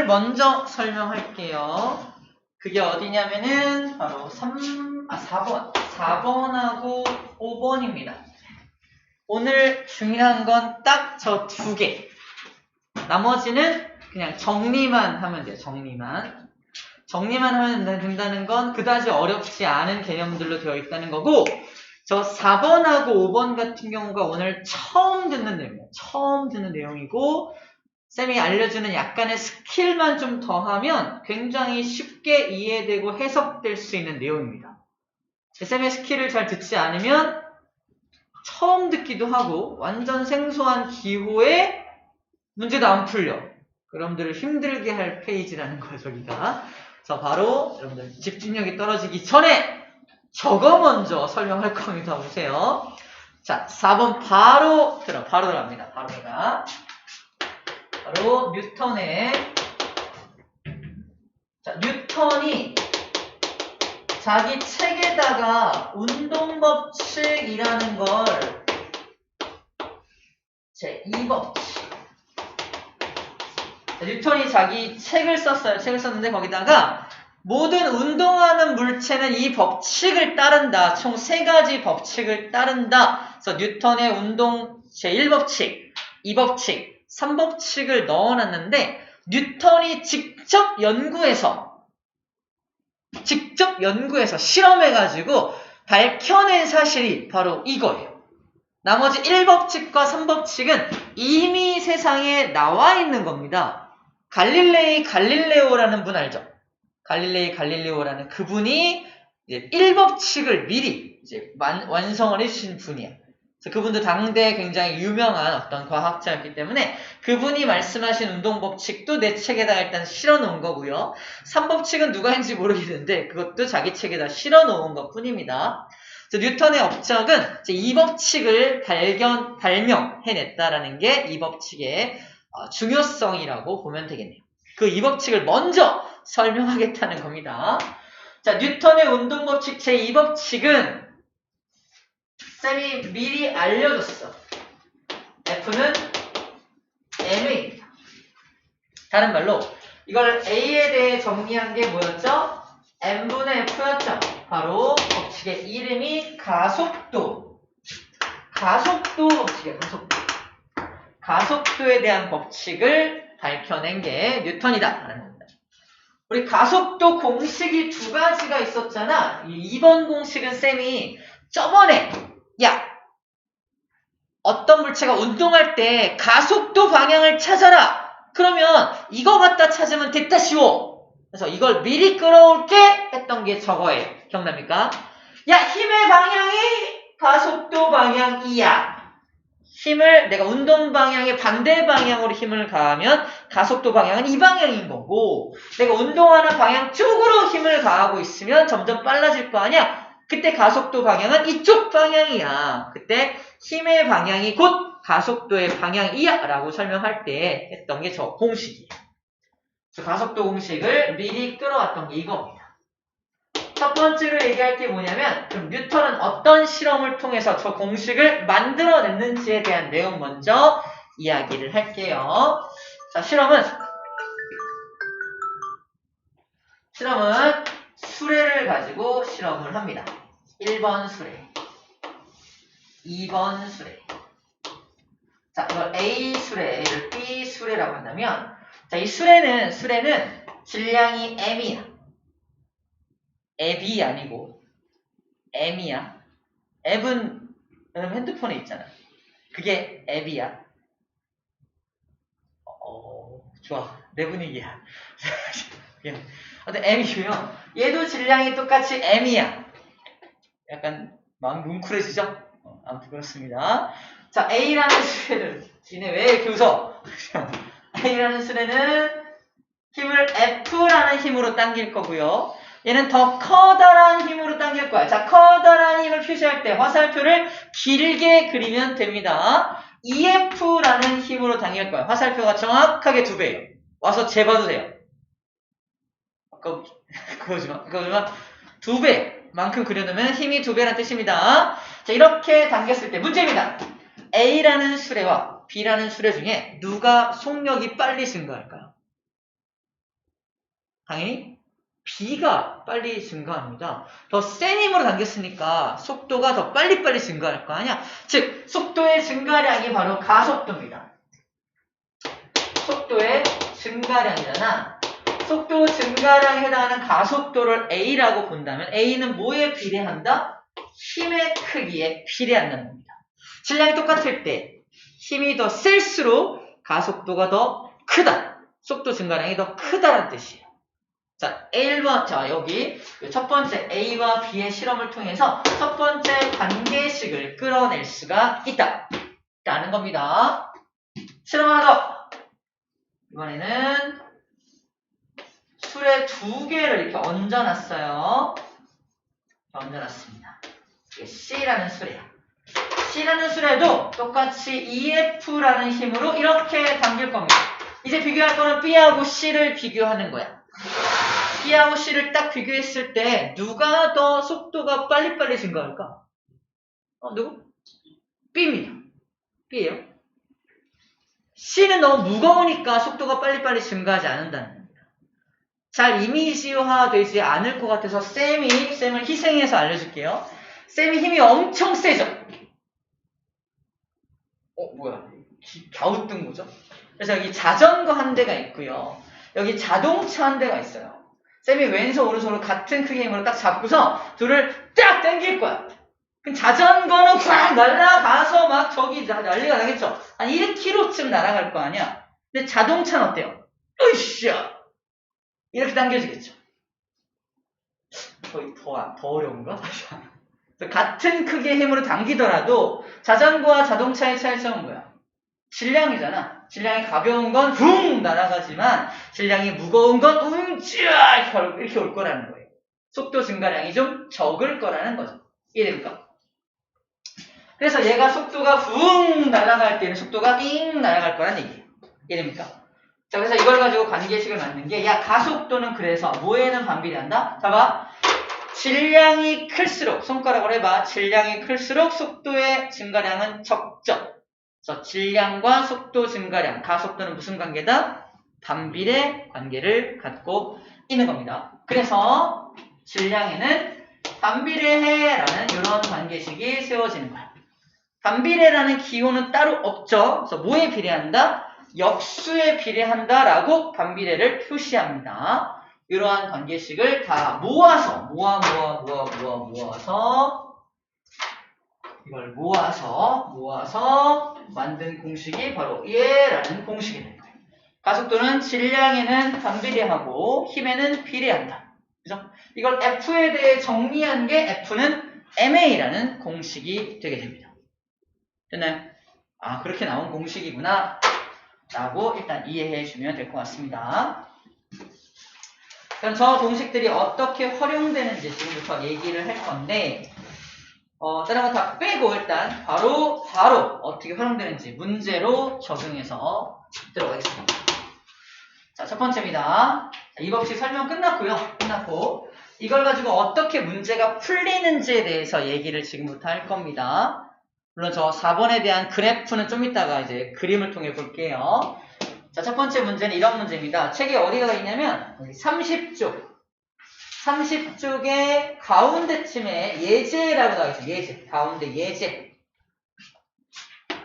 먼저 설명할게요. 그게 어디냐면은 바로 4번. 4번하고 5번입니다. 오늘 중요한 건 딱 저 두 개. 나머지는 그냥 정리만 하면 돼요. 정리만 하면 된다는 건 그다지 어렵지 않은 개념들로 되어 있다는 거고, 저 4번하고 5번 같은 경우가 오늘 처음 듣는 내용이에요. 처음 듣는 내용이고, 쌤이 알려주는 약간의 스킬만 좀 더하면 굉장히 쉽게 이해되고 해석될 수 있는 내용입니다. 쌤의 스킬을 잘 듣지 않으면 처음 듣기도 하고 완전 생소한 기호에 문제도 안 풀려. 여러분들을 힘들게 할 페이지라는 거예요, 저기가. 자, 바로 여러분들 집중력이 떨어지기 전에 저거 먼저 설명할 겁니다. 보세요. 자, 4번 바로 들어갑니다. 바로 뉴턴의, 자, 뉴턴이 자기 책에다가 운동법칙이라는 걸 제2법칙, 뉴턴이 자기 책을 썼어요. 책을 썼는데 거기다가 모든 운동하는 물체는 이 법칙을 따른다. 총 3가지 법칙을 따른다. 그래서 뉴턴의 운동 제1법칙, 2법칙, 3법칙을 넣어놨는데 뉴턴이 직접 연구해서 실험해가지고 밝혀낸 사실이 바로 이거예요. 나머지 1법칙과 3법칙은 이미 세상에 나와 있는 겁니다. 갈릴레오라는 분 알죠? 갈릴레오라는 그분이 이제 1법칙을 미리 이제 완성을 해주신 분이에요. 그래서 그분도 당대에 굉장히 유명한 어떤 과학자였기 때문에 그분이 말씀하신 운동법칙도 내 책에다 일단 실어놓은 거고요. 3법칙은 누가 했는지 모르겠는데 그것도 자기 책에다 실어놓은 것 뿐입니다. 뉴턴의 업적은 2법칙을 발명해냈다라는 게 2법칙의 중요성이라고 보면 되겠네요. 그 2법칙을 먼저 설명하겠다는 겁니다. 자, 뉴턴의 운동법칙 제2법칙은 쌤이 미리 알려줬어. F는 M입니다. 다른 말로 이걸 A에 대해 정리한 게 뭐였죠? M분의 F였죠. 바로 법칙의 이름이 가속도 법칙이에요. 가속도에 대한 법칙을 밝혀낸 게 뉴턴이다 라는 겁니다. 우리 가속도 공식이 2가지가 있었잖아. 2번 공식은 쌤이 저번에 어떤 물체가 운동할 때 가속도 방향을 찾아라. 그러면 이거 갖다 찾으면 됐다 쉬워. 그래서 이걸 미리 끌어올게 했던 게 저거예요. 기억납니까? 힘의 방향이 가속도 방향이야. 힘을 내가 운동 방향의 반대 방향으로 힘을 가하면 가속도 방향은 이 방향인 거고, 내가 운동하는 방향 쪽으로 힘을 가하고 있으면 점점 빨라질 거 아니야? 그때 가속도 방향은 이쪽 방향이야. 그때 힘의 방향이 곧 가속도의 방향이야 라고 설명할 때 했던 게 저 공식이에요. 그래서 가속도 공식을 미리 끌어왔던 게 이겁니다. 첫 번째로 얘기할 게 뭐냐면, 그럼 뉴턴은 어떤 실험을 통해서 저 공식을 만들어냈는지에 대한 내용 먼저 이야기를 할게요. 자, 실험은 수레를 가지고 실험을 합니다. 1번 수레, 2번 수레. 자, 이걸 A 수레를 B 수레라고 한다면, 자, 이 수레는 질량이 M이야. 앱이 아니고 M이야. 앱은 여러분 핸드폰에 있잖아. 그게 앱이야. 좋아. 내 분위기야. 근데 M이고요. 얘도 질량이 똑같이 M이야. 약간 마음 뭉클해지죠? 아무튼 그렇습니다. 자, A라는 수레는, 니네 왜 이렇게 웃어? A라는 수레는 힘을 F라는 힘으로 당길 거고요. 얘는 더 커다란 힘으로 당길 거야. 자, 커다란 힘을 표시할 때 화살표를 길게 그리면 됩니다. EF라는 힘으로 당길 거야. 화살표가 정확하게 2배예요. 와서 재봐도 돼요. 그거지만 2배만큼 그려놓으면 힘이 2배라는 뜻입니다. 자, 이렇게 당겼을 때 문제입니다. A라는 수레와 B라는 수레 중에 누가 속력이 빨리 증가할까요? 당연히 B가 빨리 증가합니다. 더 센 힘으로 당겼으니까 속도가 더 빨리빨리 증가할 거 아니야? 즉, 속도의 증가량이 바로 가속도입니다. 속도의 증가량이잖아. 속도 증가량에 해당하는 가속도를 A라고 본다면 A는 뭐에 비례한다? 힘의 크기에 비례한다는 겁니다. 질량이 똑같을 때 힘이 더 셀수록 가속도가 더 크다. 속도 증가량이 더 크다는 뜻이에요. 자, 1번, 자, 여기 첫 번째 A와 B의 실험을 통해서 첫 번째 관계식을 끌어낼 수가 있다. 라는 겁니다. 실험 하나 더. 이번에는 술에 2개를 이렇게 얹어놨어요. 얹어놨습니다. 이게 C라는 술이야. C라는 술에도 똑같이 EF라는 힘으로 이렇게 당길 겁니다. 이제 비교할 거는 B하고 C를 비교하는 거야. B하고 C를 딱 비교했을 때 누가 더 속도가 빨리빨리 증가할까? 누구? B입니다. B예요. C는 너무 무거우니까 속도가 빨리빨리 증가하지 않는다는 겁니다. 잘 이미지화되지 않을 것 같아서 쌤을 희생해서 알려줄게요. 쌤이 힘이 엄청 세죠? 뭐야? 갸우뚱 거죠? 그래서 여기 자전거 한 대가 있고요. 여기 자동차 한 대가 있어요. 쌤이 왼손 오른손으로 같은 크기의 힘으로 딱 잡고서 둘을 딱 당길 거야. 그럼 자전거는 꽉 날아가서 막 저기 난리가 나겠죠? 한 1km쯤 날아갈 거 아니야? 근데 자동차는 어때요? 으쌰! 이렇게 당겨지겠죠? 더 어려운가? 같은 크기의 힘으로 당기더라도 자전거와 자동차의 차이점은 뭐야? 질량이잖아. 질량이 가벼운 건 붕 날아가지만 질량이 무거운 건 움찔 이렇게 올 거라는 거예요. 속도 증가량이 좀 적을 거라는 거죠. 이해됩니까? 그래서 얘가 속도가 붕 날아갈 때는 속도가 잉 날아갈 거라는 얘기예요. 이해됩니까? 자, 그래서 이걸 가지고 관계식을 만든 게, 야, 가속도는 그래서 뭐에는 반비례한다? 봐봐. 질량이 클수록, 손가락으로 해봐. 질량이 클수록 속도의 증가량은 적죠. 그래서 질량과 속도 증가량, 가속도는 무슨 관계다? 반비례 관계를 갖고 있는 겁니다. 그래서 질량에는 반비례해라는 이런 관계식이 세워지는 거야. 반비례라는 기호는 따로 없죠. 그래서 뭐에 비례한다? 역수에 비례한다라고 반비례를 표시합니다. 이러한 관계식을 다 모아서 이걸 모아서 만든 공식이 바로 얘라는 공식이 됩니다. 가속도는 질량에는 반비례하고 힘에는 비례한다. 그죠? 이걸 F에 대해 정리한 게 F는 MA라는 공식이 되게 됩니다. 됐나요? 아, 그렇게 나온 공식이구나 라고 일단 이해해 주면 될 것 같습니다. 그럼 저 공식들이 어떻게 활용되는지 지금부터 얘기를 할 건데, 다른 거 다 빼고 일단 바로 어떻게 활용되는지 문제로 적용해서 들어가겠습니다. 자, 첫 번째입니다. 이 법칙 설명 끝났고 이걸 가지고 어떻게 문제가 풀리는지에 대해서 얘기를 지금부터 할 겁니다. 물론 저 4번에 대한 그래프는 좀 이따가 이제 그림을 통해 볼게요. 자, 첫 번째 문제는 이런 문제입니다. 책에 어디가 있냐면 30쪽의 가운데쯤에 예제라고 나와 있어요. 예제. 가운데 예제.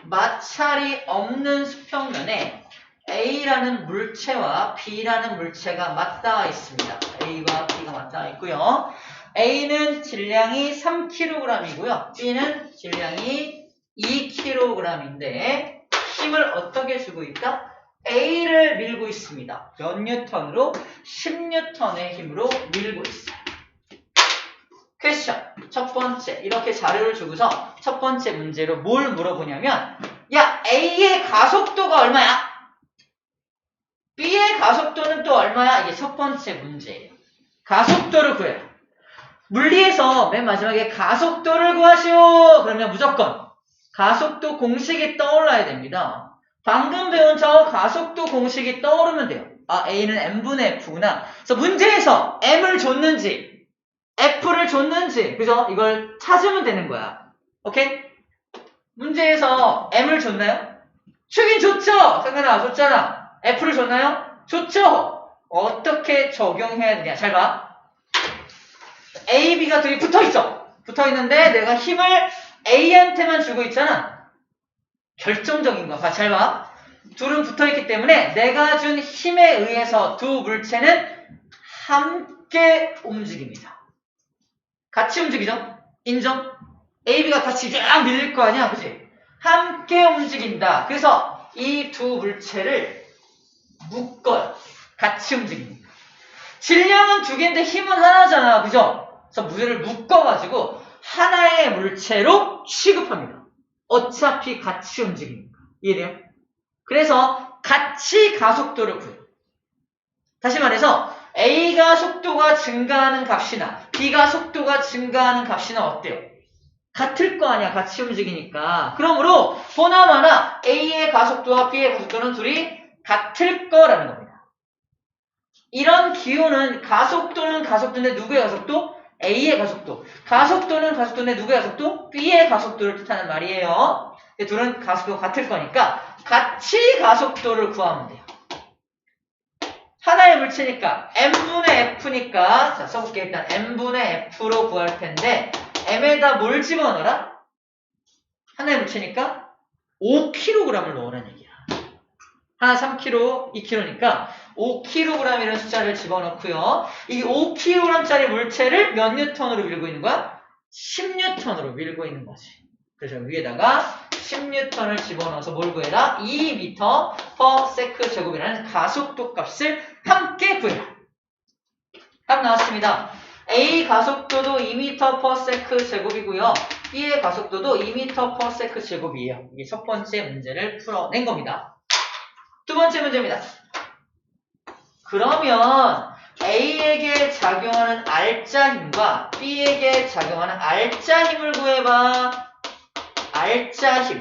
마찰이 없는 수평면에 A라는 물체와 B라는 물체가 맞닿아 있습니다. A와 B가 맞닿아 있고요. A는 질량이 3kg이고요. B는 질량이 2kg인데 힘을 어떻게 주고 있다? A를 밀고 있습니다. 몇 뉴턴으로? 10뉴턴의 힘으로 밀고 있어요. 퀘스천. 첫 번째. 이렇게 자료를 주고서 첫 번째 문제로 뭘 물어보냐면, 야, A의 가속도가 얼마야? B의 가속도는 또 얼마야? 이게 첫 번째 문제예요. 가속도를 구해요. 물리에서 맨 마지막에 가속도를 구하시오! 그러면 무조건 가속도 공식이 떠올라야 됩니다. 방금 배운 저 가속도 공식이 떠오르면 돼요. 아, A는 M분의 F구나. 그래서 문제에서 M을 줬는지 F를 줬는지, 그죠? 이걸 찾으면 되는 거야. 오케이? 문제에서 M을 줬나요? 주긴 줬죠! 상관아, 줬잖아. F를 줬나요? 줬죠! 어떻게 적용해야 되냐. 잘 봐. A, B가 둘이 붙어있어. 붙어있는데 내가 힘을 A한테만 주고 있잖아. 결정적인 거. 잘 봐. 둘은 붙어있기 때문에 내가 준 힘에 의해서 두 물체는 함께 움직입니다. 같이 움직이죠? 인정? A, B가 같이 쫙 밀릴 거 아니야? 그치? 함께 움직인다. 그래서 이 두 물체를 묶어요. 같이 움직입니다. 질량은 두 개인데 힘은 하나잖아. 그죠? 그래서 무게를 묶어가지고 하나의 물체로 취급합니다. 어차피 같이 움직이니까. 이해돼요? 그래서 같이 가속도를 구해요. 다시 말해서 A가 속도가 증가하는 값이나 B가 속도가 증가하는 값이나 어때요? 같을 거 아니야. 같이 움직이니까. 그러므로 보나마나 A의 가속도와 B의 가속도는 둘이 같을 거라는 겁니다. 이런 기호는 가속도는 가속도인데 누구의 가속도? A의 가속도. 가속도는 가속도인데 누구의 가속도? B의 가속도를 뜻하는 말이에요. 둘은 가속도가 같을 거니까 같이 가속도를 구하면 돼요. 하나의 물체니까 m분의 f니까 자 써볼게. 일단 m분의 f로 구할 텐데 m에다 뭘 집어넣어라? 하나의 물체니까 5kg을 넣으라는 얘기야. 하나 3kg, 2kg니까 5kg이라는 숫자를 집어넣고요. 이 5kg짜리 물체를 몇 뉴턴으로 밀고 있는 거야? 10뉴턴으로 밀고 있는 거지. 그래서 위에다가 10뉴턴을 집어넣어서 뭘 구해라? 2m/s 제곱이라는 가속도 값을 함께 구해라. 답 나왔습니다. A 가속도도 2m/s 제곱이고요. B의 가속도도 2m/s 제곱이에요. 이게 첫 번째 문제를 풀어낸 겁니다. 두 번째 문제입니다. 그러면 A에게 작용하는 R자 힘과 B에게 작용하는 R자 힘을 구해봐. R자 힘.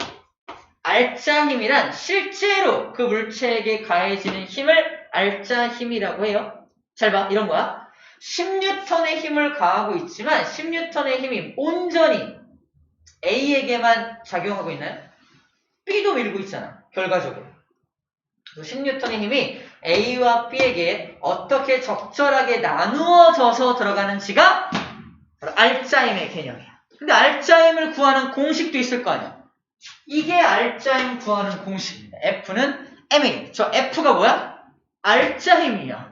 R자 힘이란 실제로 그 물체에게 가해지는 힘을 R자 힘이라고 해요. 잘 봐. 이런 거야. 10뉴턴의 힘을 가하고 있지만 10뉴턴의 힘이 온전히 A에게만 작용하고 있나요? B도 밀고 있잖아. 결과적으로. 10뉴턴의 힘이 A와 B에게 어떻게 적절하게 나누어져서 들어가는지가 바로 R자 힘의 개념이야. 근데 R자 힘을 구하는 공식도 있을 거 아니야. 이게 R자 힘 구하는 공식입니다. F는 MA. 저 F가 뭐야? R자 힘이야.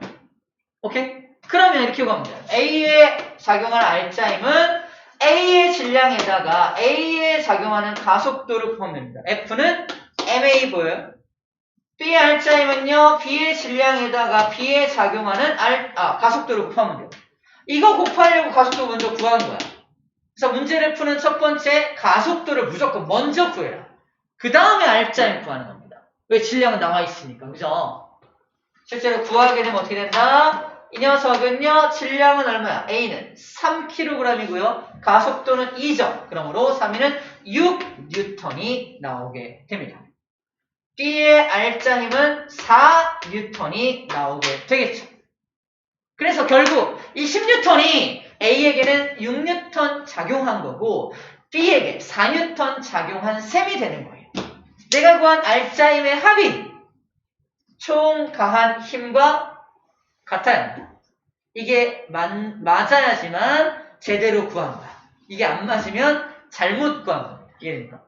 오케이? 그러면 이렇게 구하면 돼요. A에 작용하는 R자 힘은 A의 질량에다가 A에 작용하는 가속도를 구하면 됩니다. F는 MA 보여요? B의 R자 힘은요, B의 질량에다가 B에 작용하는 가속도를 곱하면 돼요. 이거 곱하려고 가속도 먼저 구하는 거야. 그래서 문제를 푸는 첫 번째 가속도를 무조건 먼저 구해라. 그 다음에 R자 힘 구하는 겁니다. 왜? 질량은 나와 있으니까. 그죠? 실제로 구하게 되면 어떻게 된다? 이 녀석은요, 질량은 얼마야? A는 3kg이고요. 가속도는 2죠. 그러므로 3위는 6뉴턴이 나오게 됩니다. B의 R자 힘은 4뉴턴이 나오게 되겠죠. 그래서 결국 이 10뉴턴이 A에게는 6뉴턴 작용한 거고 B에게 4뉴턴 작용한 셈이 되는 거예요. 내가 구한 R자 힘의 합이 총 가한 힘과 같아야 합니다. 이게 맞아야지만 제대로 구한 거야. 이게 안 맞으면 잘못 구한 겁니다. 이해됩니까?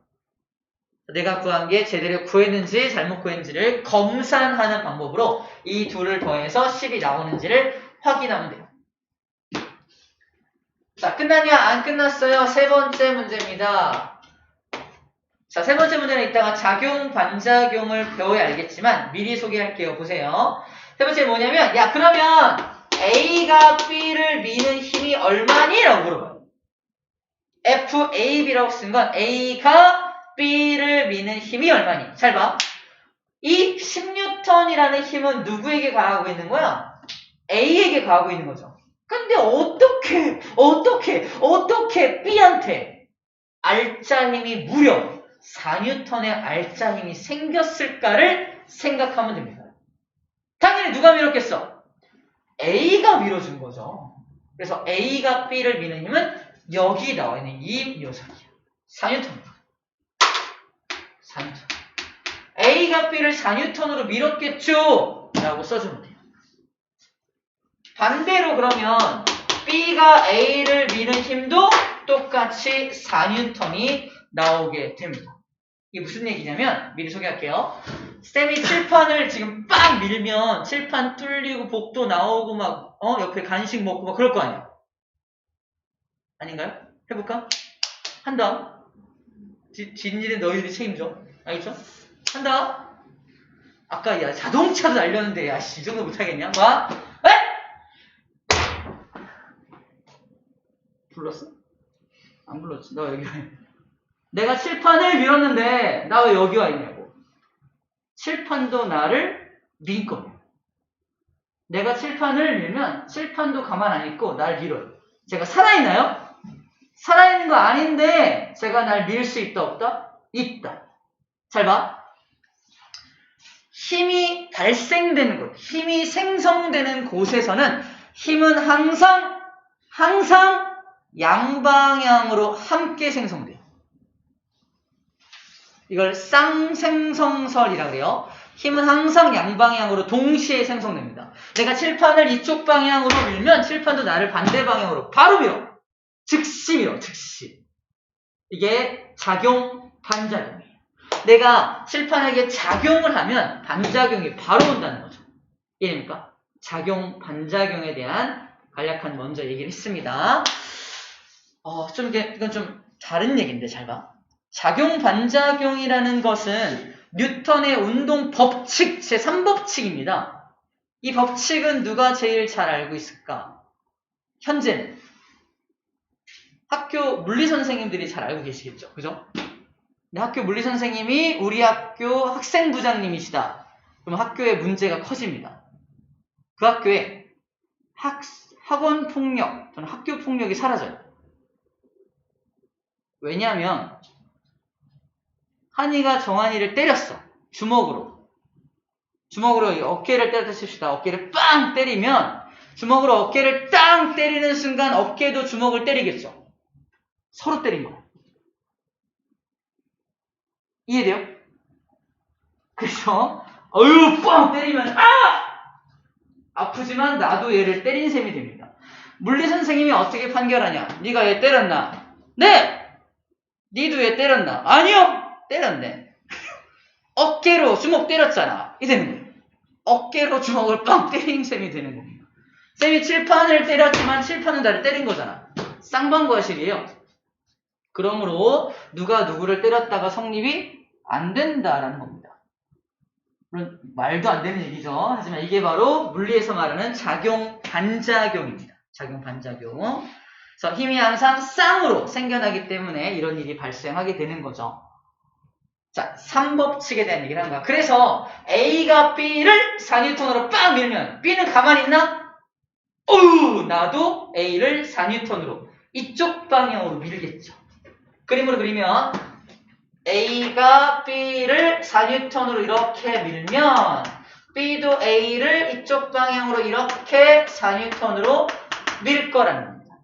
내가 구한 게 제대로 구했는지 잘못 구했는지를 검산하는 방법으로 이 둘을 더해서 10이 나오는지를 확인하면 돼요. 자, 끝났냐? 안 끝났어요. 세 번째 문제입니다. 자, 세 번째 문제는 이따가 작용, 반작용을 배워야 알겠지만 미리 소개할게요. 보세요. 세 번째 뭐냐면, 야, 그러면 A가 B를 미는 힘이 얼마니? 라고 물어봐요. FAB라고 쓴 건 A가 B를 미는 힘이 얼마니? 잘 봐. 이 10뉴턴이라는 힘은 누구에게 가하고 있는 거야? A에게 가하고 있는 거죠. 근데 어떻게 B한테 R자 힘이 무려 4뉴턴의 R자 힘이 생겼을까를 생각하면 됩니다. 당연히 누가 밀었겠어? A가 밀어준 거죠. 그래서 A가 B를 미는 힘은 여기 나와 있는 이 녀석이야. 4뉴턴. A가 B를 4뉴턴으로 밀었겠죠? 라고 써주면 돼요. 반대로 그러면 B가 A를 미는 힘도 똑같이 4N이 나오게 됩니다. 이게 무슨 얘기냐면 미리 소개할게요. 쌤이 칠판을 지금 빡 밀면 칠판 뚫리고 복도 나오고 막 옆에 간식 먹고 막 그럴 거 아니야. 아닌가요? 해볼까? 한다. 진일은 너희들이 책임져. 알겠죠? 한다. 아까 야 자동차도 날렸는데 야씨 이 정도 못하겠냐? 와? 에? 불렀어? 안 불렀지. 너 여기 내가 칠판을 밀었는데 나 왜 여기 와 있냐고. 칠판도 나를 밀 거야. 내가 칠판을 밀면 칠판도 가만 안 있고 날 밀어요. 제가 살아있나요? 살아있는 거 아닌데 제가 날 밀 수 있다 없다? 있다. 잘 봐. 힘이 발생되는 곳, 힘이 생성되는 곳에서는 힘은 항상 양방향으로 함께 생성돼요. 이걸 쌍생성설이라고 해요. 힘은 항상 양방향으로 동시에 생성됩니다. 내가 칠판을 이쪽 방향으로 밀면 칠판도 나를 반대 방향으로 바로 밀어. 즉시 밀어. 즉시. 이게 작용, 반작용이에요. 내가 칠판에게 작용을 하면 반작용이 바로 온다는 거죠. 이해됩니까? 작용, 반작용에 대한 간략한 먼저 얘기를 했습니다. 이건 좀 다른 얘기인데 잘 봐. 작용, 반작용이라는 것은 뉴턴의 운동 법칙, 제3법칙입니다. 이 법칙은 누가 제일 잘 알고 있을까? 현재는 학교 물리선생님들이 잘 알고 계시겠죠. 그죠? 학교 물리선생님이 우리 학교 학생부장님이시다. 그럼 학교에 문제가 커집니다. 그 학교에 학원 폭력, 또는 학교 폭력이 사라져요. 왜냐하면 한이가 정한이를 때렸어. 주먹으로 어깨를 때렸다 칩시다. 어깨를 빵 때리면 주먹으로 어깨를 땅 때리는 순간 어깨도 주먹을 때리겠죠. 서로 때린 거야. 이해돼요? 그래서 빵 때리면 아프지만 나도 얘를 때린 셈이 됩니다. 물리선생님이 어떻게 판결하냐? 네가 얘 때렸나? 네! 니도 얘 때렸나? 아니요! 때렸네. 어깨로 주먹 때렸잖아. 이 되는 거예요. 어깨로 주먹을 빵 때린 셈이 되는 겁니다. 쌤이 칠판을 때렸지만 칠판은 나를 때린 거잖아. 쌍방과실이에요. 그러므로 누가 누구를 때렸다가 성립이 안 된다라는 겁니다. 물론 말도 안 되는 얘기죠. 하지만 이게 바로 물리에서 말하는 작용, 반작용입니다. 작용, 반작용. 그래서 힘이 항상 쌍으로 생겨나기 때문에 이런 일이 발생하게 되는 거죠. 자, 3법칙에 대한 얘기를 하는 거야. 그래서 A가 B를 4N으로 빵 밀면 B는 가만히 있나? 나도 A를 4N으로 이쪽 방향으로 밀겠죠. 그림으로 그리면 A가 B를 4N으로 이렇게 밀면 B도 A를 이쪽 방향으로 이렇게 4N으로 밀 거라는 겁니다.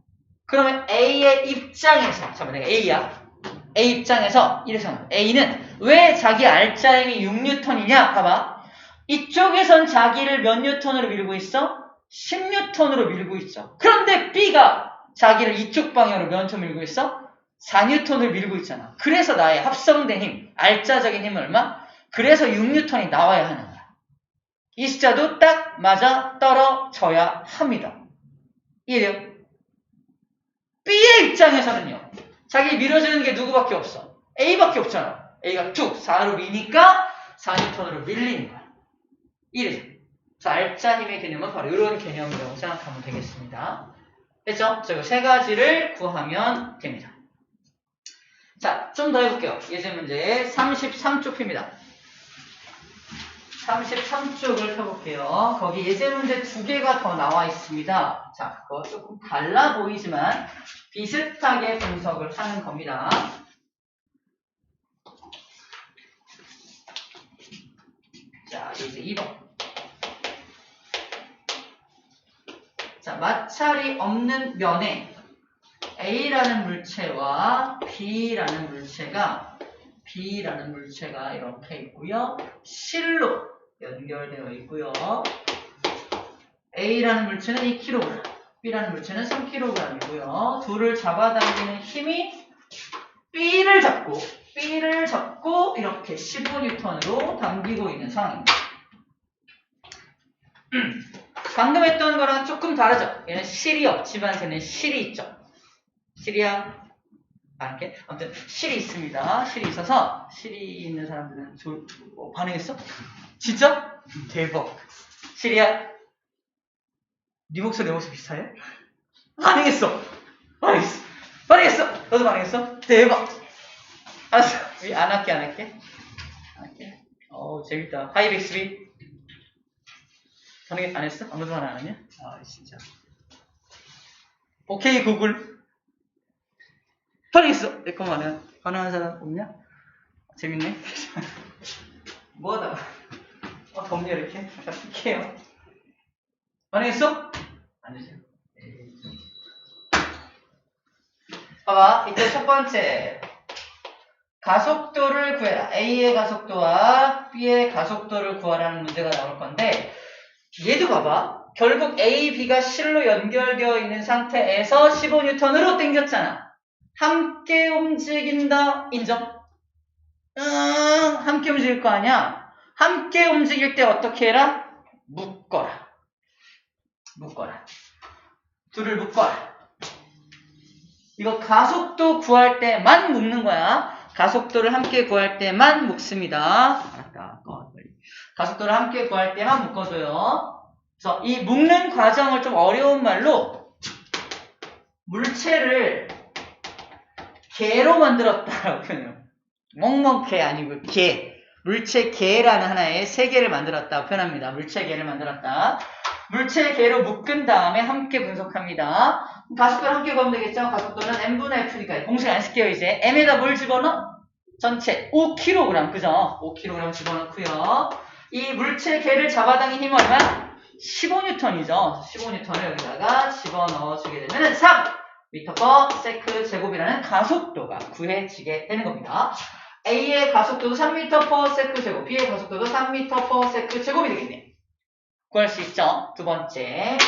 그러면 A의 입장에서, 잠깐만 내가 A야. A 입장에서 이래서 A는 왜 자기 알짜임이 6N이냐? 봐봐. 이쪽에선 자기를 몇 N으로 밀고 있어? 10N으로 밀고 있죠. 그런데 B가 자기를 이쪽 방향으로 몇 N 밀고 있어? 4N을 밀고 있잖아. 그래서 나의 합성된 힘, 알짜적인 힘은 얼마? 그래서 6N이 나와야 하는 거야. 이 숫자도 딱 맞아 떨어져야 합니다. 이해돼요? B의 입장에서는요. 자기 밀어주는 게 누구밖에 없어? A밖에 없잖아. A가 툭 4로 미니까 4N으로 밀리는 거야. 이래서 알짜 힘의 개념은 바로 이런 개념이라고 생각하면 되겠습니다. 됐죠? 자, 이 세 가지를 구하면 됩니다. 자, 좀 더 해볼게요. 예제 문제 33쪽 핍니다. 33쪽을 펴볼게요. 거기 예제 문제 2개가 더 나와 있습니다. 자, 그거 조금 달라 보이지만 비슷하게 분석을 하는 겁니다. 자, 예제 2번. 자, 마찰이 없는 면에 A라는 물체와 B라는 물체가 이렇게 있고요. 실로 연결되어 있고요. A라는 물체는 2kg, B라는 물체는 3kg이고요. 둘을 잡아당기는 힘이 B를 잡고 이렇게 15N으로 당기고 있는 상황입니다. 방금 했던 거랑 조금 다르죠? 얘는 실이 없지만 쟤는 실이 있죠. 실이야? 이렇게? 아무튼 실이 있습니다. 실이 있어서 실이 있는 사람들은 반응했어? 진짜? 대박. 실이야? 네 목소리 내 목소리 비슷해? 반응했어. 너도 반응했어? 대박. 알았어. 안 할게. 재밌다. 하이 빅스비. 반응 안 했어? 아무도 반응 안 하냐? 진짜. 오케이 구글. 반응했어. 내 거만 반응하는 사람 없냐? 재밌네. 뭐하다가 덥냐 이렇게? 잠깐 쓸게요. 반응했어? 안 되세요. 봐봐. 이때 첫 번째. 가속도를 구해라. A의 가속도와 B의 가속도를 구하라는 문제가 나올 건데 얘도 봐봐. 결국 A, B가 실로 연결되어 있는 상태에서 15N으로 당겼잖아. 함께 움직인다. 인정? 함께 움직일 거 아니야? 함께 움직일 때 어떻게 해라? 묶어라. 둘을 묶어라. 이거 가속도 구할 때만 묶는 거야. 가속도를 함께 구할 때만 묶습니다. 알았다. 가속도를 함께 구할 때만 묶어줘요. 그래서 이 묶는 과정을 좀 어려운 말로 물체를 개로 만들었다라고 표현해요. 멍멍개 아니고 개. 물체 개라는 하나의 세 개를 만들었다 표현합니다. 물체 개를 만들었다. 물체 개로 묶은 다음에 함께 분석합니다. 가속도를 함께 구하면 되겠죠? 가속도는 n분의 f니까 공식 안 쓸게요. 이제 m에다 뭘 집어넣어? 전체 5kg 그죠? 5kg 집어넣고요. 이 물체 개를 잡아당긴 힘은 얼마야? 15N이죠. 15N을 여기다가 집어넣어주게 되면 3m/s 제곱이라는 가속도가 구해지게 되는 겁니다. A의 가속도도 3m/s 제곱, B의 가속도도 3m/s 제곱이 되겠네요. 구할 수 있죠. 두 번째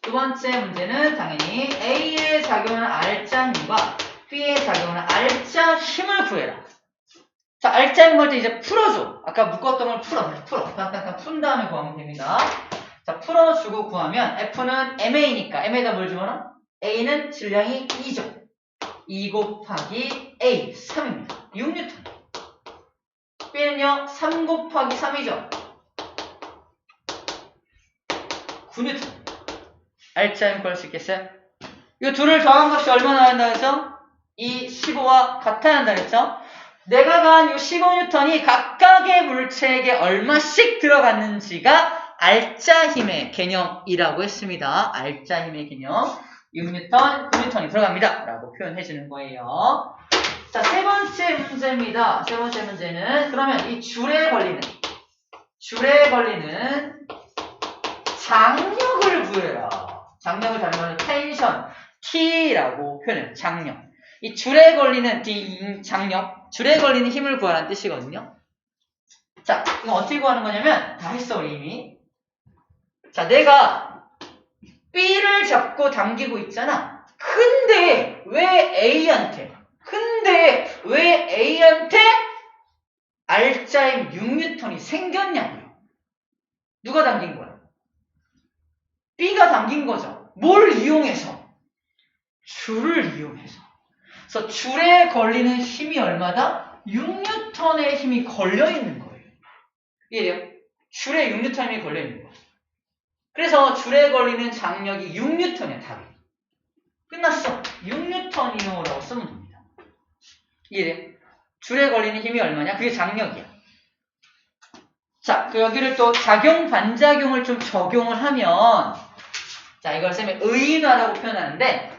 문제는 당연히 A의 작용하는 R자 힘과 B의 작용하는 R자 힘을 구해라. 자, R자 힘 할 때 이제 풀어줘. 아까 묶었던 걸 풀어. 잠깐 푼 다음에 구하면 됩니다. 자, 풀어주고 구하면 F는 MA니까 M에다 뭘 집어넣어? A는 질량이 2죠. 2 곱하기 A 3입니다. 6N. B는요 3 곱하기 3이죠. 9N. R자 힘 구할 수 있겠어요? 이 둘을 더한 값이 얼마나 한다 그랬죠? 이 15와 같아야 한다 그랬죠? 내가 가한 이 15N이 각각의 물체에게 얼마씩 들어갔는지가 R자 힘의 개념이라고 했습니다. R자 힘의 개념. 6N, 9N이 들어갑니다. 라고 표현해주는 거예요. 자, 세 번째 문제입니다. 세 번째 문제는 그러면 이 줄에 걸리는 장력을 구해라. 장력을 다른 말로 텐션, T라고 표현해요. 장력. 이 줄에 걸리는 장력, 줄에 걸리는 힘을 구하라는 뜻이거든요. 자, 이거 어떻게 구하는 거냐면 다 했어 우리 이미. 자, 내가 B를 잡고 당기고 있잖아. 근데 왜 A한테 R자임 6N이 생겼냐고요. 누가 당긴 거야? B가 당긴 거죠. 뭘 이용해서? 줄을 이용해서. 그래서 줄에 걸리는 힘이 얼마다? 6N의 힘이 걸려있는 거예요. 이해돼요? 줄에 6N의 힘이 걸려있는 거예요. 그래서 줄에 걸리는 장력이 6N이야, 답이. 끝났어. 6N이요라고 쓰면 됩니다. 이해돼요? 줄에 걸리는 힘이 얼마냐? 그게 장력이야. 자, 여기를 또 작용, 반작용을 좀 적용을 하면, 자, 이걸 쌤이 의인화라고 표현하는데,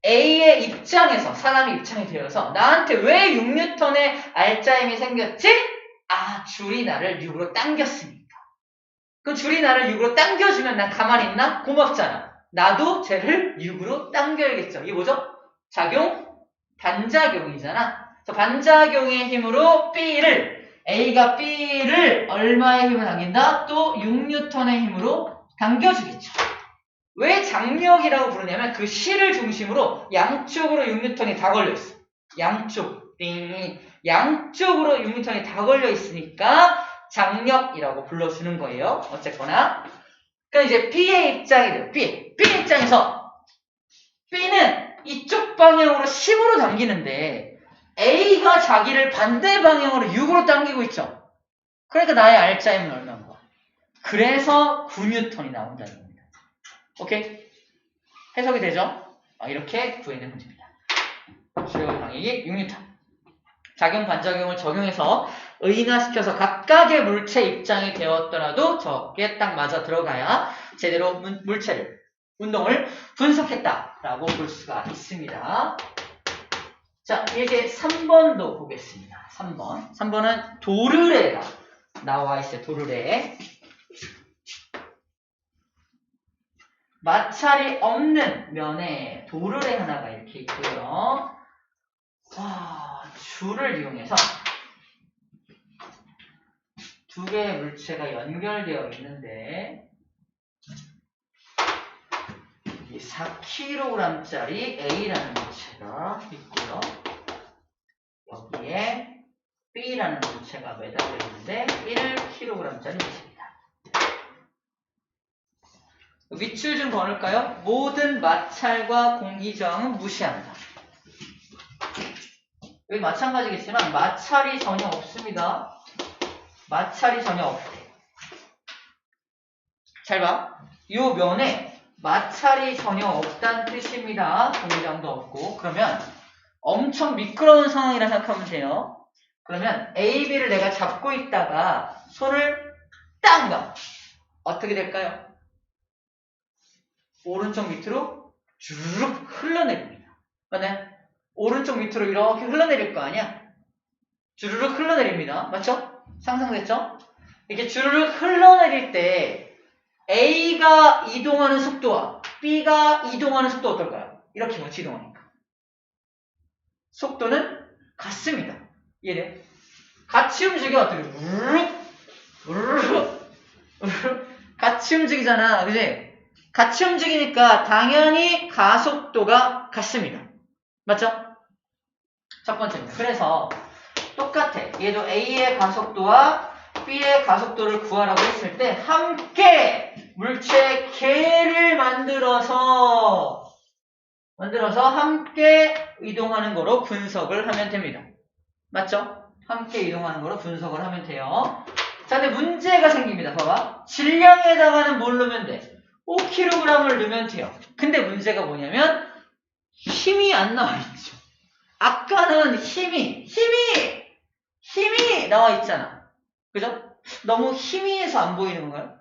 A의 입장에서, 사람의 입장이 되어서, 나한테 왜 6N의 R자임이 생겼지? 아, 줄이 나를 6으로 당겼으니까. 그 줄이 나를 6으로 당겨주면 난 가만히 있나? 고맙잖아. 나도 쟤를 6으로 당겨야겠죠. 이게 뭐죠? 작용, 반작용이잖아. 그래서 반작용의 힘으로 A가 B를 얼마의 힘을 당긴다? 또 6N의 힘으로 당겨주겠죠. 왜 장력이라고 부르냐면 그 실을 중심으로 양쪽으로 6N이 다 걸려있어. 양쪽으로 6N이 다 걸려있으니까 장력이라고 불러주는 거예요. 어쨌거나. 그러니까 이제 B의 입장이 돼요. B 입장에서 B는 이쪽 방향으로 10으로 당기는데 A가 자기를 반대 방향으로 6으로 당기고 있죠. 그러니까 나의 R자임은 얼마인 거야. 그래서 9N이 나온다는 겁니다. 오케이? 해석이 되죠? 이렇게 구해낸 문제입니다. 주요 방향이 6N. 작용 반작용을 적용해서 의인화시켜서 각각의 물체 입장이 되었더라도 저게 딱 맞아 들어가야 제대로 물체를, 운동을 분석했다라고 볼 수가 있습니다. 자, 이제 3번도 보겠습니다. 3번은 도르래가 나와 있어요. 도르래. 마찰이 없는 면에 도르래 하나가 이렇게 있고요. 줄을 이용해서 두 개의 물체가 연결되어 있는데 이 4kg짜리 A라는 물체가 있고요. 여기에 B라는 물체가 매달려 있는데 1kg짜리 물체입니다. 밑줄 좀 그을까요? 모든 마찰과 공기저항은 무시한다. 여기 마찬가지겠지만 마찰이 전혀 없습니다. 마찰이 전혀 없대. 잘 봐. 이 면에 마찰이 전혀 없다는 뜻입니다. 공기저항도 없고. 그러면 엄청 미끄러운 상황이라 생각하면 돼요. 그러면 A, B를 내가 잡고 있다가 손을 딱 넣어. 어떻게 될까요? 오른쪽 밑으로 주르륵 흘러내립니다. 맞나요? 오른쪽 밑으로 이렇게 흘러내릴 거 아니야? 주르륵 흘러내립니다. 맞죠? 상상됐죠? 이렇게 주르륵 흘러내릴 때 A가 이동하는 속도와 B가 이동하는 속도 어떨까요? 이렇게 같이 이동하니까. 속도는 같습니다. 이해돼? 같이 움직여 어떻게? 같이 움직이잖아. 그지? 같이 움직이니까 당연히 가속도가 같습니다. 맞죠? 첫 번째입니다. 그래서 똑같아. 얘도 A의 가속도와 B의 가속도를 구하라고 했을 때 함께 물체 K를 만들어서 함께 이동하는 거로 분석을 하면 됩니다. 맞죠? 함께 이동하는 거로 분석을 하면 돼요. 자, 근데 문제가 생깁니다. 봐봐. 질량에다가는 뭘 넣으면 돼? 5kg을 넣으면 돼요. 근데 문제가 뭐냐면 힘이 안 나와 있죠. 아까는 힘이 나와 있잖아. 그죠? 너무 희미해서 안 보이는 건가요?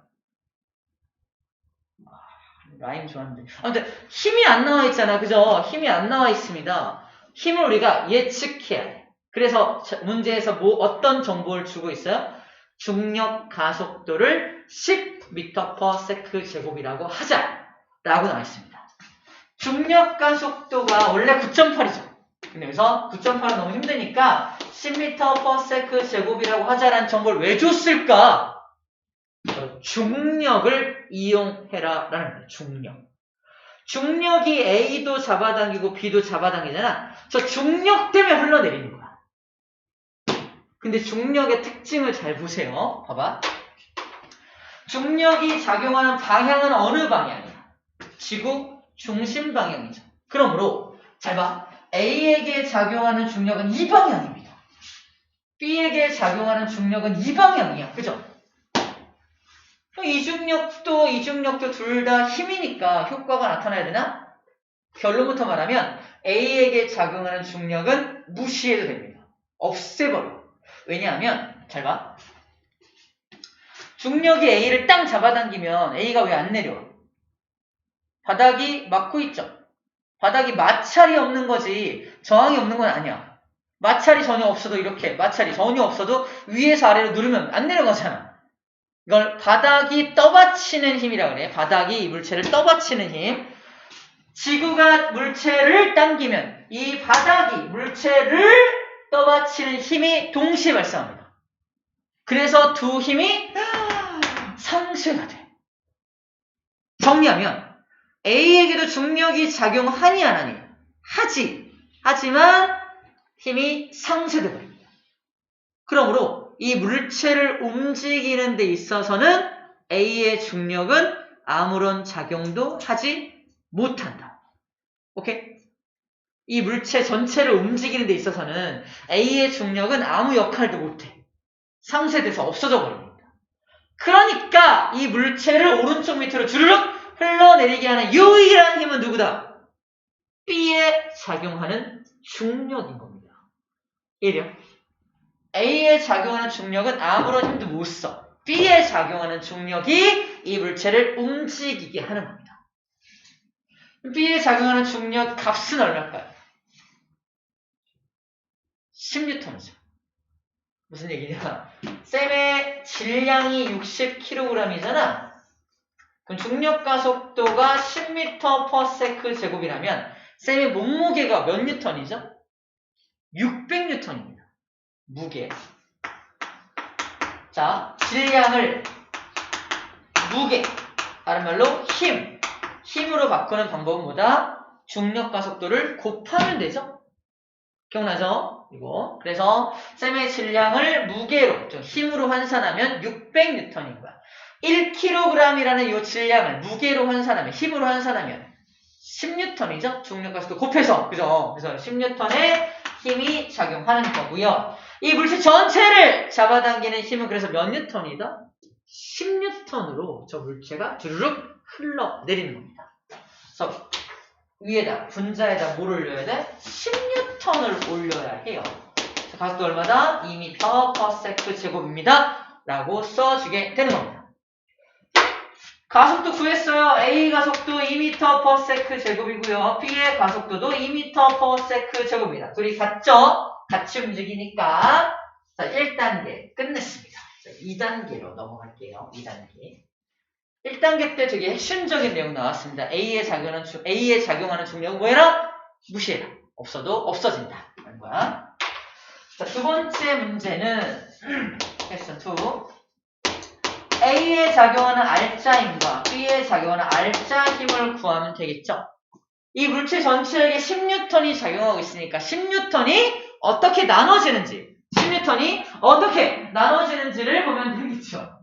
라임 좋았는데. 아무튼 힘이 안 나와 있잖아. 그죠? 힘이 안 나와 있습니다. 힘을 우리가 예측해야 돼. 그래서 문제에서 어떤 정보를 주고 있어요? 중력 가속도를 10m/s 제곱이라고 하자라고 나와 있습니다. 중력 가속도가 원래 9.8이죠. 근데 여기서 9.8은 너무 힘드니까 10m/s 제곱이라고 하자라는 정보를 왜 줬을까? 중력을 이용해라 라는 거예요. 중력이 A도 잡아당기고 B도 잡아당기잖아. 저 중력 때문에 흘러내리는 거야. 근데 중력의 특징을 잘 보세요. 봐봐. 중력이 작용하는 방향은 어느 방향이야? 지구 중심 방향이죠. 그러므로 잘 봐. A에게 작용하는 중력은 이 방향입니다. B에게 작용하는 중력은 이 방향이야. 그죠? 이 중력도 둘 다 힘이니까 효과가 나타나야 되나? 결론부터 말하면 A에게 작용하는 중력은 무시해도 됩니다. 없애버려. 왜냐하면 잘 봐. 중력이 A를 땅 잡아당기면 A가 왜 안 내려와? 바닥이 막고 있죠. 바닥이 마찰이 없는 거지 저항이 없는 건 아니야. 마찰이 전혀 없어도 이렇게 마찰이 전혀 없어도 위에서 아래로 누르면 안 내려가잖아. 이걸 바닥이 떠받치는 힘이라고 그래. 바닥이 이 물체를 떠받치는 힘. 지구가 물체를 당기면 이 바닥이 물체를 떠받치는 힘이 동시에 발생합니다. 그래서 두 힘이 상쇄가 돼. 정리하면 A에게도 중력이 작용하니 안 하니? 하지. 하지만 힘이 상쇄돼 버립니다. 그러므로 이 물체를 움직이는 데 있어서는 A의 중력은 아무런 작용도 하지 못한다. 오케이? 이 물체 전체를 움직이는 데 있어서는 A의 중력은 아무 역할도 못해. 상쇄돼서 없어져 버립니다. 그러니까 이 물체를 오른쪽 밑으로 주르륵 흘러내리게 하는 유일한 힘은 누구다? B에 작용하는 중력인 겁니다. 이래요. A에 작용하는 중력은 아무런 힘도 못 써. B에 작용하는 중력이 이 물체를 움직이게 하는 겁니다. B에 작용하는 중력 값은 얼마일까요? 10N이죠. 무슨 얘기냐? 쌤의 질량이 60kg이잖아. 그럼 중력 가속도가 10m/s 제곱이라면 쌤의 몸무게가 몇 뉴턴이죠? 600N입니다. 무게. 자, 질량을 무게, 다른 말로 힘으로 바꾸는 방법은 뭐다? 중력 가속도를 곱하면 되죠? 기억나죠? 이거. 그래서 쌤의 질량을 무게로, 힘으로 환산하면 600N인 거야. 1kg이라는 이 질량을 무게로 환산하면, 힘으로 환산하면 10N이죠? 중력 가속도 곱해서. 그죠? 그래서 10N의 힘이 작용하는 거고요. 이 물체 전체를 잡아당기는 힘은 그래서 몇 N이다? 10N으로 저 물체가 주르륵 흘러내리는 겁니다. 그래서 위에다, 분자에다 뭘 올려야 돼? 10N을 올려야 해요. 가속도 얼마다? 2m/s 제곱입니다. 라고 써주게 되는 겁니다. 가속도 구했어요. A 가속도 2m/s 제곱이고요. B의 가속도도 2m/s 제곱입니다. 둘이 같죠? 같이 움직이니까. 자, 1단계 끝냈습니다. 자, 2단계로 넘어갈게요. 2단계. 1단계 때 되게 핵심적인 내용 나왔습니다. A에 작용하는 중력은 뭐해라? 무시해라. 없어도 없어진다. 라는 거야. 자, 두 번째 문제는 퀘스천 2. A에 작용하는 알짜 힘과 B에 작용하는 알짜 힘을 구하면 되겠죠? 이 물체 전체에게 10N이 작용하고 있으니까 10N이 어떻게 나눠지는지, 10N이 어떻게 나눠지는지를 보면 되겠죠?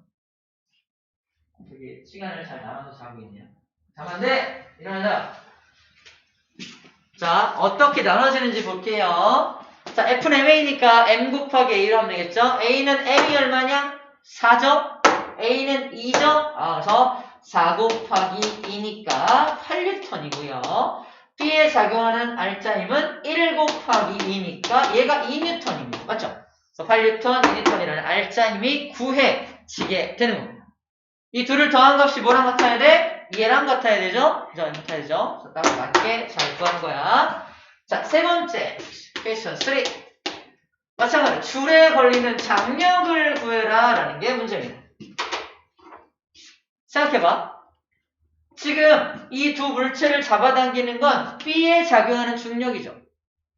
되게 시간을 잘 나눠서 자고 있네요. 잠깐만, 일어나자. 자, 어떻게 나눠지는지 볼게요. 자, F는 MA니까 M 곱하기 A로 하면 되겠죠? A는 M이 얼마냐? 4죠? A는 2죠? 그래서 4 곱하기 2니까 8N이고요. B에 작용하는 알짜 힘은 1 곱하기 2니까 얘가 2N입니다. 맞죠? 그래서 8N, 2N이라는 알짜 힘이 구해지게 되는 겁니다. 이 둘을 더한 값이 뭐랑 같아야 돼? 얘랑 같아야 되죠? 그죠? 같아야 되죠? 딱 맞게 잘 구하는 거야. 자, 세 번째 퀘스천 3. 마찬가지로 줄에 걸리는 장력을 구해라 라는 게 문제입니다. 생각해봐. 지금 이 두 물체를 잡아당기는 건 B에 작용하는 중력이죠.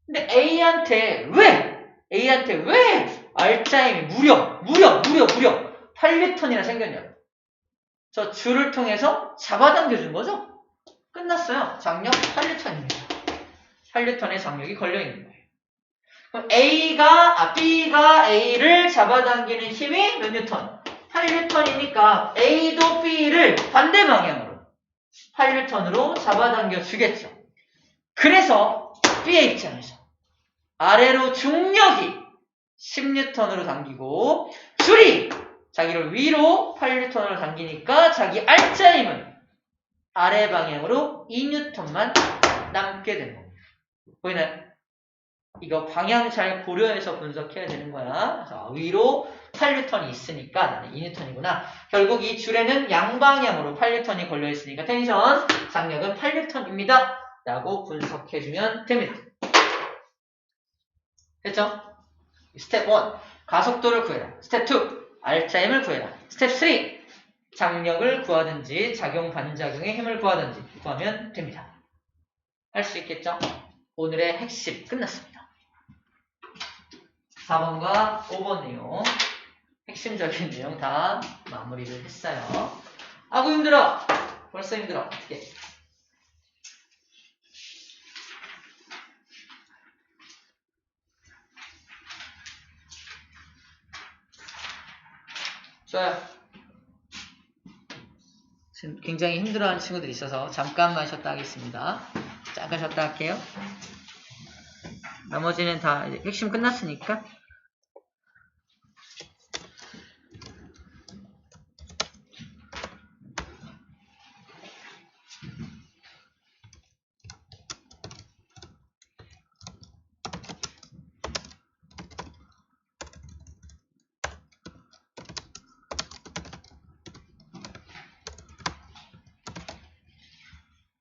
근데 A한테 왜 알짜 힘이 무려 8N이나 생겼냐? 저 줄을 통해서 잡아당겨준 거죠? 끝났어요. 장력 8N입니다. 8N의 장력이 걸려있는 거예요. 그럼 B가 A를 잡아당기는 힘이 몇 뉴턴? 8N이니까 A도 B를 반대 방향으로 8N으로 잡아당겨 주겠죠. 그래서 B의 입장에서 아래로 중력이 10N으로 당기고 줄이 자기를 위로 8N으로 당기니까 자기 알짜 힘은 아래 방향으로 2N만 남게 되는 겁니다. 보이나요? 이거 방향 잘 고려해서 분석해야 되는 거야. 그래서 위로 8N이 있으니까 나는 2N이구나. 결국 이 줄에는 양방향으로 8N이 걸려있으니까 텐션, 장력은 8N입니다. 라고 분석해주면 됩니다. 됐죠? 스텝 1. 가속도를 구해라. 스텝 2. 알짜 힘을 구해라. 스텝 3. 장력을 구하든지 작용 반작용의 힘을 구하든지 구하면 됩니다. 할 수 있겠죠? 오늘의 핵심 끝났습니다. 4번과 5번 내용 핵심적인 내용 다 마무리를 했어요. 아구 힘들어! 벌써 힘들어. 어떻게? 좋아요. 지금 굉장히 힘들어하는 친구들이 있어서 잠깐만 쉬었다 하겠습니다. 잠깐 쉬었다 할게요. 나머지는 다 이제 핵심 끝났으니까